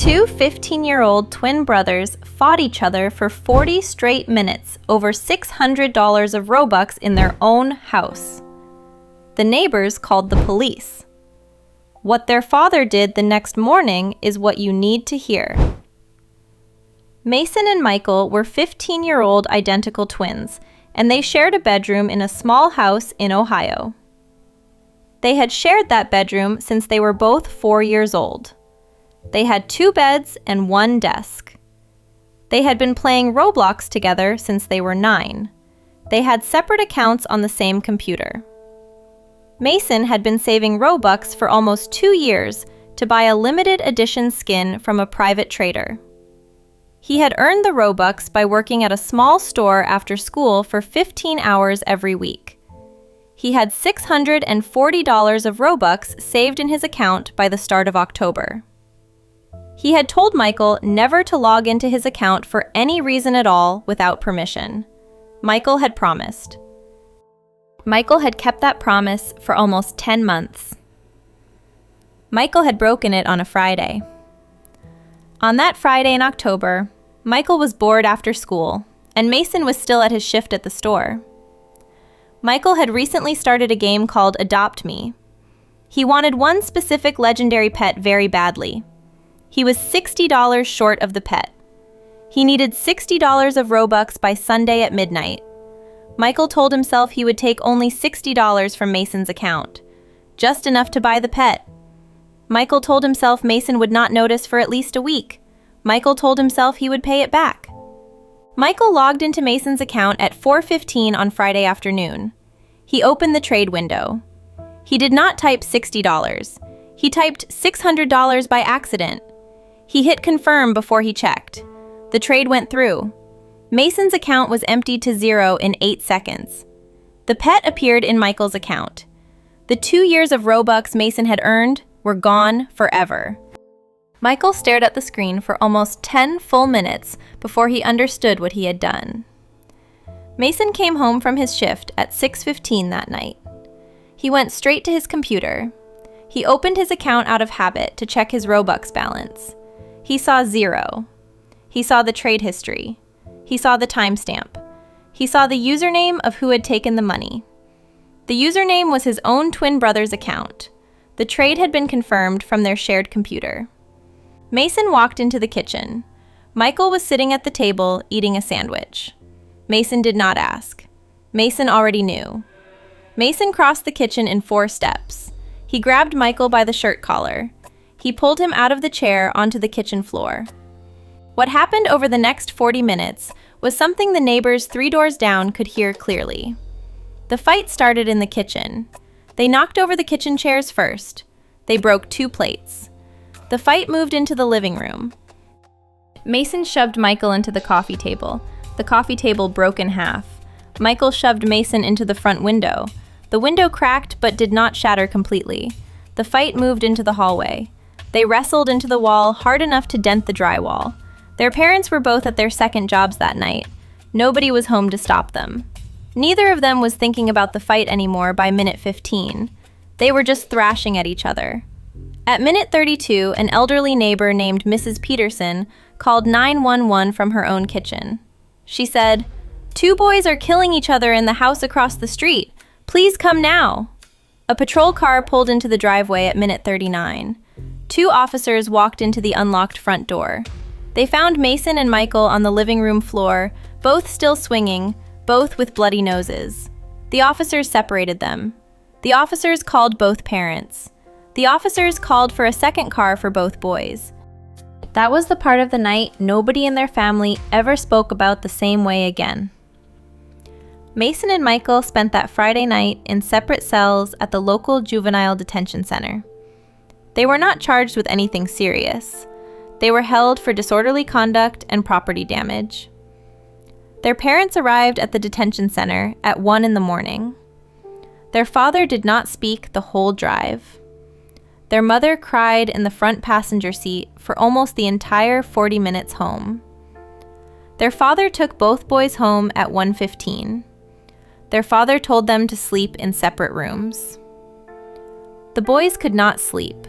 Two 15-year-old twin brothers fought each other for 40 straight minutes over $600 of Robux in their own house. The neighbors called the police. What their father did the next morning is what you need to hear. Mason and Michael were 15-year-old identical twins, and they shared a bedroom in a small house in Ohio. They had shared that bedroom since they were both 4 years old. They had 2 beds and 1 desk. They had been playing Roblox together since they were 9. They had separate accounts on the same computer. Mason had been saving Robux for almost 2 years to buy a limited edition skin from a private trader. He had earned the Robux by working at a small store after school for 15 hours every week. He had $640 of Robux saved in his account by the start of October. He had told Michael never to log into his account for any reason at all without permission. Michael had promised. Michael had kept that promise for almost 10 months. Michael had broken it on a Friday. On that Friday in October, Michael was bored after school, and Mason was still at his shift at the store. Michael had recently started a game called Adopt Me. He wanted one specific legendary pet very badly. He was $60 short of the pet. He needed $60 of Robux by Sunday at midnight. Michael told himself he would take only $60 from Mason's account, just enough to buy the pet. Michael told himself Mason would not notice for at least a week. Michael told himself he would pay it back. Michael logged into Mason's account at 4:15 on Friday afternoon. He opened the trade window. He did not type $60. He typed $600 by accident. He hit confirm before he checked. The trade went through. Mason's account was emptied to 0 in 8 seconds. The pet appeared in Michael's account. The 2 years of Robux Mason had earned were gone forever. Michael stared at the screen for almost 10 full minutes before he understood what he had done. Mason came home from his shift at 6:15 that night. He went straight to his computer. He opened his account out of habit to check his Robux balance. He saw 0. He saw the trade history. He saw the timestamp. He saw the username of who had taken the money. The username was his own twin brother's account. The trade had been confirmed from their shared computer. Mason walked into the kitchen. Michael was sitting at the table eating a sandwich. Mason did not ask. Mason already knew. Mason crossed the kitchen in 4 steps. He grabbed Michael by the shirt collar. He pulled him out of the chair onto the kitchen floor. What happened over the next 40 minutes was something the neighbors 3 doors down could hear clearly. The fight started in the kitchen. They knocked over the kitchen chairs first. They broke 2 plates. The fight moved into the living room. Mason shoved Michael into the coffee table. The coffee table broke in half. Michael shoved Mason into the front window. The window cracked but did not shatter completely. The fight moved into the hallway. They wrestled into the wall hard enough to dent the drywall. Their parents were both at their second jobs that night. Nobody was home to stop them. Neither of them was thinking about the fight anymore by minute 15. They were just thrashing at each other. At minute 32, an elderly neighbor named Mrs. Peterson called 911 from her own kitchen. She said, "2 boys are killing each other in the house across the street. Please come now." A patrol car pulled into the driveway at minute 39. 2 officers walked into the unlocked front door. They found Mason and Michael on the living room floor, both still swinging, both with bloody noses. The officers separated them. The officers called both parents. The officers called for a second car for both boys. That was the part of the night nobody in their family ever spoke about the same way again. Mason and Michael spent that Friday night in separate cells at the local juvenile detention center. They were not charged with anything serious. They were held for disorderly conduct and property damage. Their parents arrived at the detention center at 1 in the morning. Their father did not speak the whole drive. Their mother cried in the front passenger seat for almost the entire 40 minutes home. Their father took both boys home at 1:15. Their father told them to sleep in separate rooms. The boys could not sleep.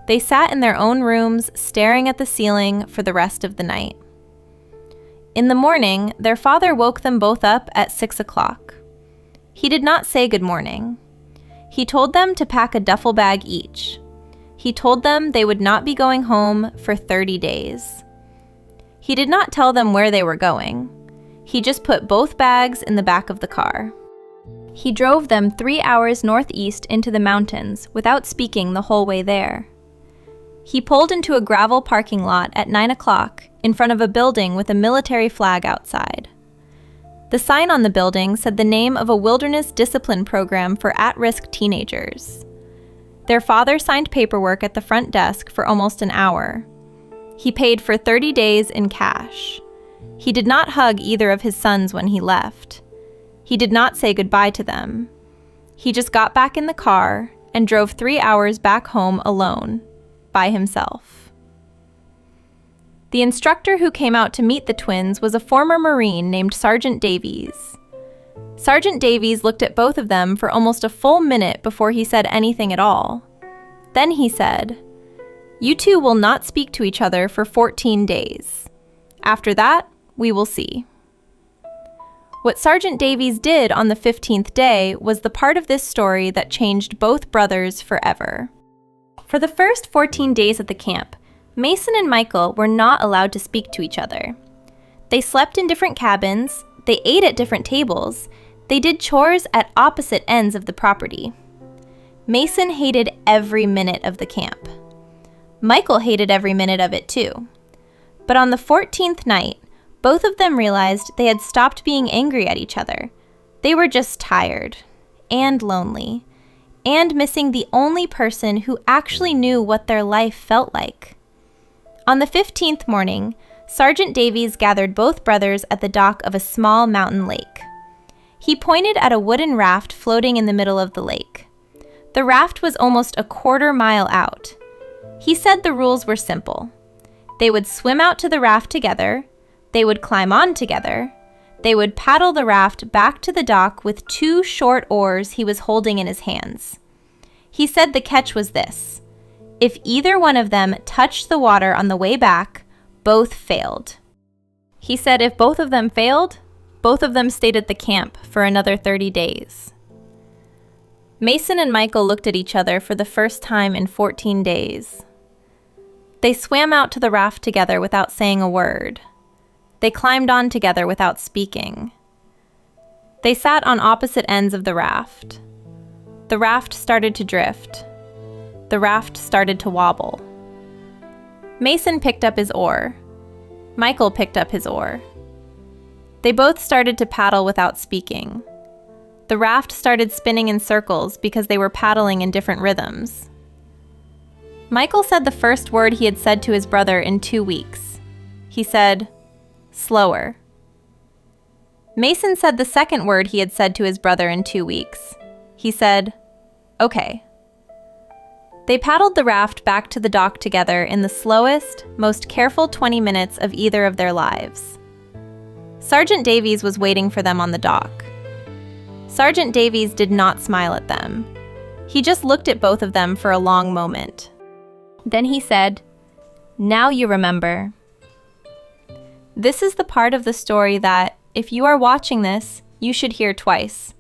They sat in their own rooms, staring at the ceiling for the rest of the night. In the morning, their father woke them both up at 6 o'clock. He did not say good morning. He told them to pack a duffel bag each. He told them they would not be going home for 30 days. He did not tell them where they were going. He just put both bags in the back of the car. He drove them 3 hours northeast into the mountains without speaking the whole way there. He pulled into a gravel parking lot at 9 o'clock in front of a building with a military flag outside. The sign on the building said the name of a wilderness discipline program for at-risk teenagers. Their father signed paperwork at the front desk for almost an hour. He paid for 30 days in cash. He did not hug either of his sons when he left. He did not say goodbye to them. He just got back in the car and drove 3 hours back home alone, by himself. The instructor who came out to meet the twins was a former Marine named Sergeant Davies. Sergeant Davies looked at both of them for almost a full minute before he said anything at all. Then he said, "You two will not speak to each other for 14 days. After that, we will see." What Sergeant Davies did on the 15th day was the part of this story that changed both brothers forever. For the first 14 days at the camp, Mason and Michael were not allowed to speak to each other. They slept in different cabins, they ate at different tables, they did chores at opposite ends of the property. Mason hated every minute of the camp. Michael hated every minute of it too. But on the 14th night, both of them realized they had stopped being angry at each other. They were just tired, and lonely, and missing the only person who actually knew what their life felt like. On the 15th morning, Sergeant Davies gathered both brothers at the dock of a small mountain lake. He pointed at a wooden raft floating in the middle of the lake. The raft was almost a quarter-mile out. He said the rules were simple. They would swim out to the raft together, they would climb on together, they would paddle the raft back to the dock with 2 short oars he was holding in his hands. He said the catch was this: if either one of them touched the water on the way back, both failed. He said if both of them failed, both of them stayed at the camp for another 30 days. Mason and Michael looked at each other for the first time in 14 days. They swam out to the raft together without saying a word. They climbed on together without speaking. They sat on opposite ends of the raft. The raft started to drift. The raft started to wobble. Mason picked up his oar. Michael picked up his oar. They both started to paddle without speaking. The raft started spinning in circles because they were paddling in different rhythms. Michael said the first word he had said to his brother in 2 weeks. He said, "Slower." Mason said the second word he had said to his brother in 2 weeks. He said, "Okay." They paddled the raft back to the dock together in the slowest, most careful 20 minutes of either of their lives. Sergeant Davies was waiting for them on the dock. Sergeant Davies did not smile at them. He just looked at both of them for a long moment. Then he said, "Now you remember." This is the part of the story that, if you are watching this, you should hear twice.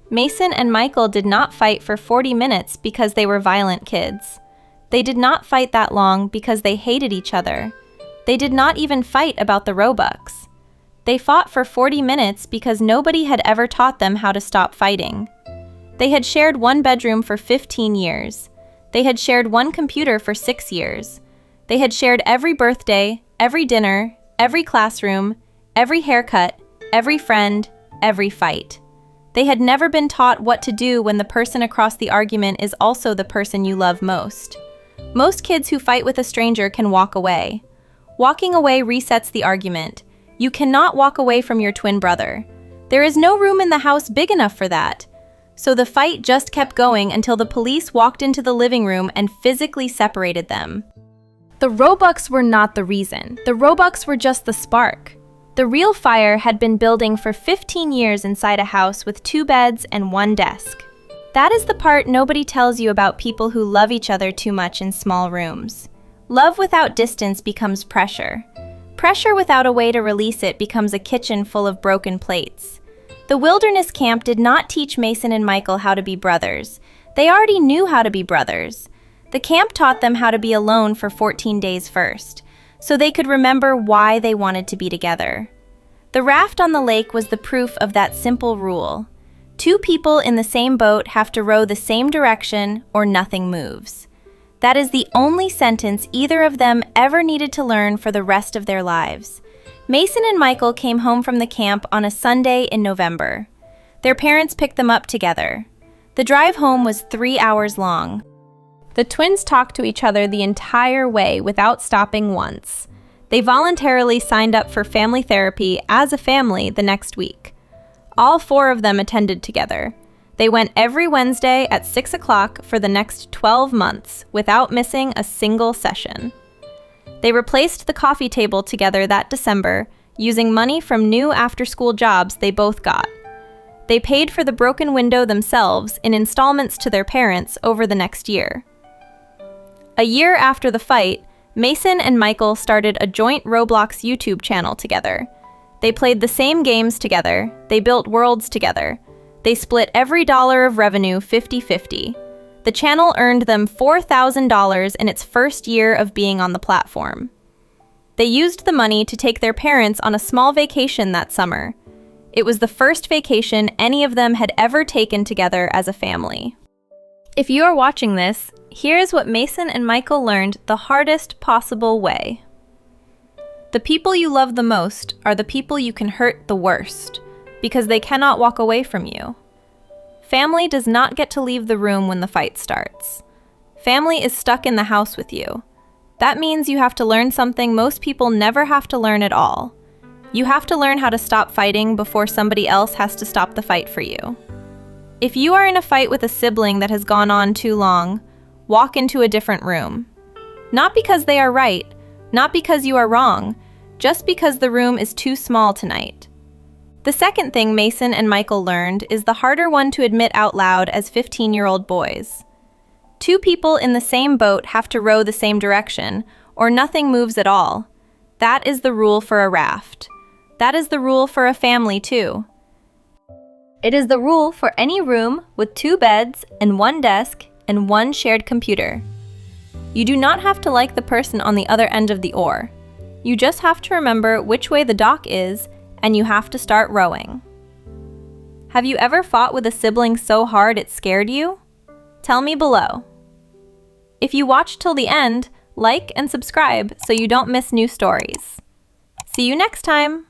Mason and Michael did not fight for 40 minutes because they were violent kids. They did not fight that long because they hated each other. They did not even fight about the ROBUX. They fought for 40 minutes because nobody had ever taught them how to stop fighting. They had shared one bedroom for 15 years. They had shared one computer for 6 years. They had shared every birthday, every dinner, every classroom, every haircut, every friend, every fight. They had never been taught what to do when the person across the argument is also the person you love most. Most kids who fight with a stranger can walk away. Walking away resets the argument. You cannot walk away from your twin brother. There is no room in the house big enough for that. So the fight just kept going until the police walked into the living room and physically separated them. The ROBUX were not the reason. The ROBUX were just the spark. The real fire had been building for 15 years inside a house with 2 beds and 1 desk. That is the part nobody tells you about people who love each other too much in small rooms. Love without distance becomes pressure. Pressure without a way to release it becomes a kitchen full of broken plates. The wilderness camp did not teach Mason and Michael how to be brothers. They already knew how to be brothers. The camp taught them how to be alone for 14 days first, so they could remember why they wanted to be together. The raft on the lake was the proof of that simple rule. Two people in the same boat have to row the same direction or nothing moves. That is the only sentence either of them ever needed to learn for the rest of their lives. Mason and Michael came home from the camp on a Sunday in November. Their parents picked them up together. The drive home was 3 hours long. The twins talked to each other the entire way without stopping once. They voluntarily signed up for family therapy as a family the next week. All 4 of them attended together. They went every Wednesday at 6 o'clock for the next 12 months without missing a single session. They replaced the coffee table together that December using money from new after-school jobs they both got. They paid for the broken window themselves in installments to their parents over the next year. A year after the fight, Mason and Michael started a joint Roblox YouTube channel together. They played the same games together, they built worlds together. They split every dollar of revenue 50-50. The channel earned them $4,000 in its first year of being on the platform. They used the money to take their parents on a small vacation that summer. It was the first vacation any of them had ever taken together as a family. If you are watching this, here's what Mason and Michael learned the hardest possible way. The people you love the most are the people you can hurt the worst, because they cannot walk away from you. Family does not get to leave the room when the fight starts. Family is stuck in the house with you. That means you have to learn something most people never have to learn at all. You have to learn how to stop fighting before somebody else has to stop the fight for you. If you are in a fight with a sibling that has gone on too long, walk into a different room. Not because they are right, not because you are wrong, just because the room is too small tonight. The second thing Mason and Michael learned is the harder one to admit out loud as 15-year-old boys. 2 people in the same boat have to row the same direction, or nothing moves at all. That is the rule for a raft. That is the rule for a family, too. It is the rule for any room with 2 beds and 1 desk and 1 shared computer. You do not have to like the person on the other end of the oar. You just have to remember which way the dock is, and you have to start rowing. Have you ever fought with a sibling so hard it scared you? Tell me below. If you watched till the end, like and subscribe so you don't miss new stories. See you next time!